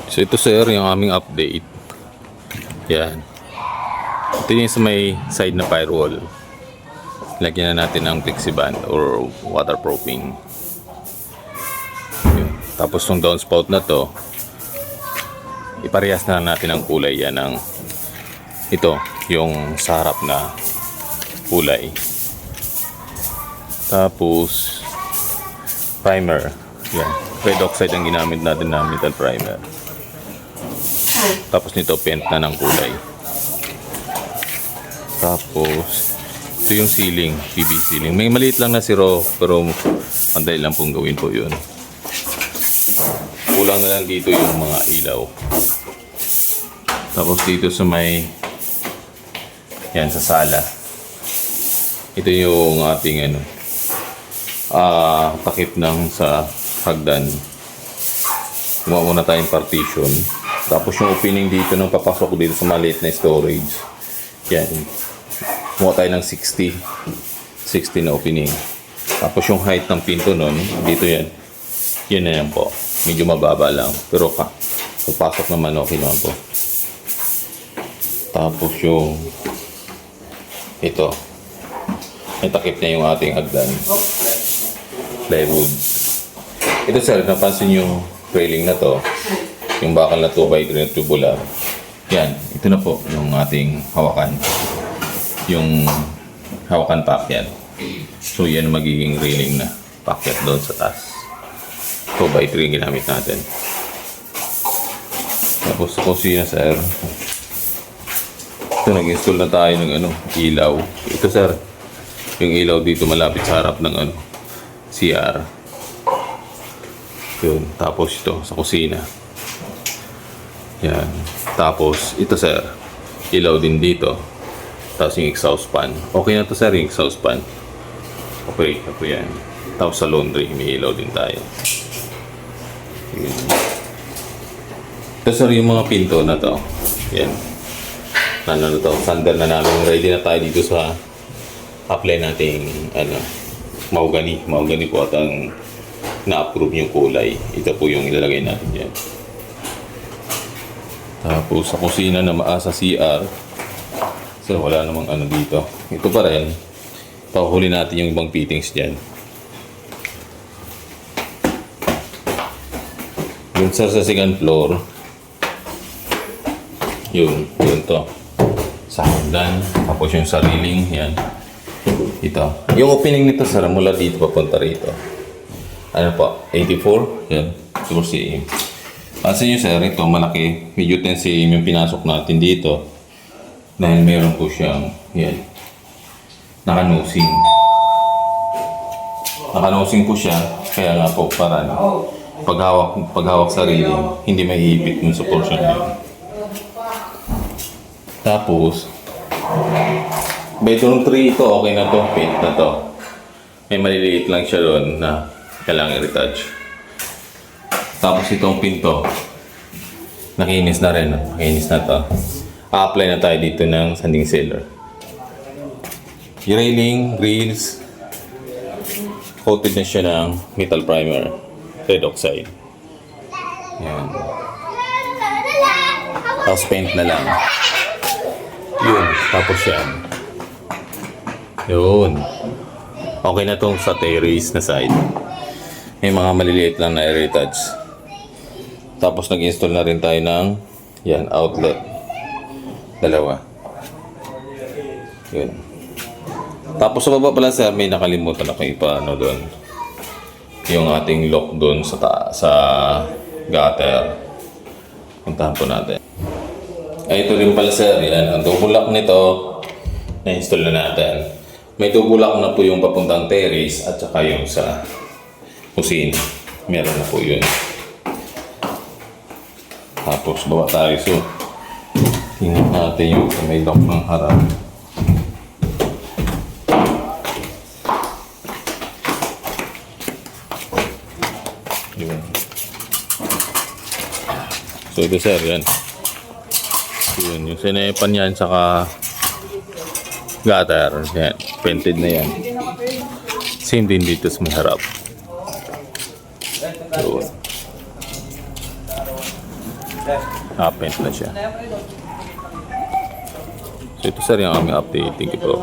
So ito sir, yung aming update. Yan. Ito yung sa may side na firewall. Lagyan na natin ng plexiband or waterproofing. Yun. Tapos yung downspout na to, iparehas na natin ang kulay yan ng ito, yung sa harap na kulay. Tapos primer. Yan. Red oxide ang ginamit natin na metal primer. Tapos nito paint na ng kulay. Tapos ito yung ceiling, PVC ceiling. May maliit lang na siro pero pandali lang pong gawin po yun. Kulang na lang dito yung mga ilaw. Tapos dito sa may yan sa sala. Ito yung ating takip ng sa hagdan. Gumawa muna tayong partition. Tapos yung opening dito nang papasok dito sa maliit na storage. Yan. Gumawa tayo ng 60 na opening. Tapos yung height ng pinto nun, dito yan. Yan na yan po. Medyo mababa lang. Pero papasok naman okay naman po. Tapos yung ito. May takip na yung ating hagdan. Plywood. Ito sir, napansin yung railing na to. Yung bakal na 2x3 na tubular. Yan, ito na po yung ating hawakan. Yung hawakan packet. So yan magiging railing na packet doon sa taas. 2x3 ginamit natin. Tapos sa kusina sir. Ito nag-install na tayo ng ilaw. Ito sir, yung ilaw dito malapit sa harap ng CR. Yun, tapos ito sa kusina. Yan. Tapos, ito sir, ilaw din dito. Tapos yung exhaust fan. Okay na to sir, yung exhaust fan. Okay, ako yan. Tapos sa laundry, may ilaw din tayo. Yan. Ito sir, yung mga pinto na to. Yan. Ano na to, sandal na namin. Ready na tayo dito sa apply nating mahogany. Mahogany po at ang na-approve yung kulay. Ito po yung ilalagay natin dyan. Tapos sa kusina na maasa CR. So wala namang dito. Ito pa rin. Pahuhuli natin yung ibang fittings dyan. Yun sir sa second floor. Yun to. Sa hagdan. Tapos yung sariling. Yan. Ito. Yung opening nito sir mula dito papunta rito. Ano po? 84? Yan. Siguro si Pansin nyo sir, ito malaki. Medyo 10 cm yung pinasok natin dito. Dahil meron po siyang, yan, nakanosing. Nakanosing po siya, kaya nga po para paghawak sa railing, hindi maiipit dun sa portion na yun. Tapos, bedroom 3 ito, okay na to, paint na to. May maliliit lang siya doon na kailangan i-retouch. Tapos itong pinto, nakinis na rin. Nakinis na to. A-apply na tayo dito ng sanding sealer. Yung railing, grills, coated na siya ng metal primer, red oxide. Yan. Tapos paint na lang. Yun. Tapos yan. Yun. Okay na tong sa terrace na side. May mga maliliit lang na retouch. Tapos nag-install na rin tayo ng yan, outlet. Dalawa. Yun. Tapos sa baba pala sir, may nakalimutan ako ipaano doon. Yung ating lock doon sa gutter. Puntahan po natin. Ay, ito rin pala sir, yan. Ang double lock nito, na-install na natin. May double lock na po yung papuntang terrace at saka yung sa kusina. Meron na po yun. Tapos bawa tayo. So, tingnan natin yung may lock ng harap. Yun. So ito sir, yan. Yun, yung sinepan yan saka gutter. Yan, painted na yan. Same din dito sa may harap. Yun. Half-vent na siya. So ito sir yung aming update. Thank you po.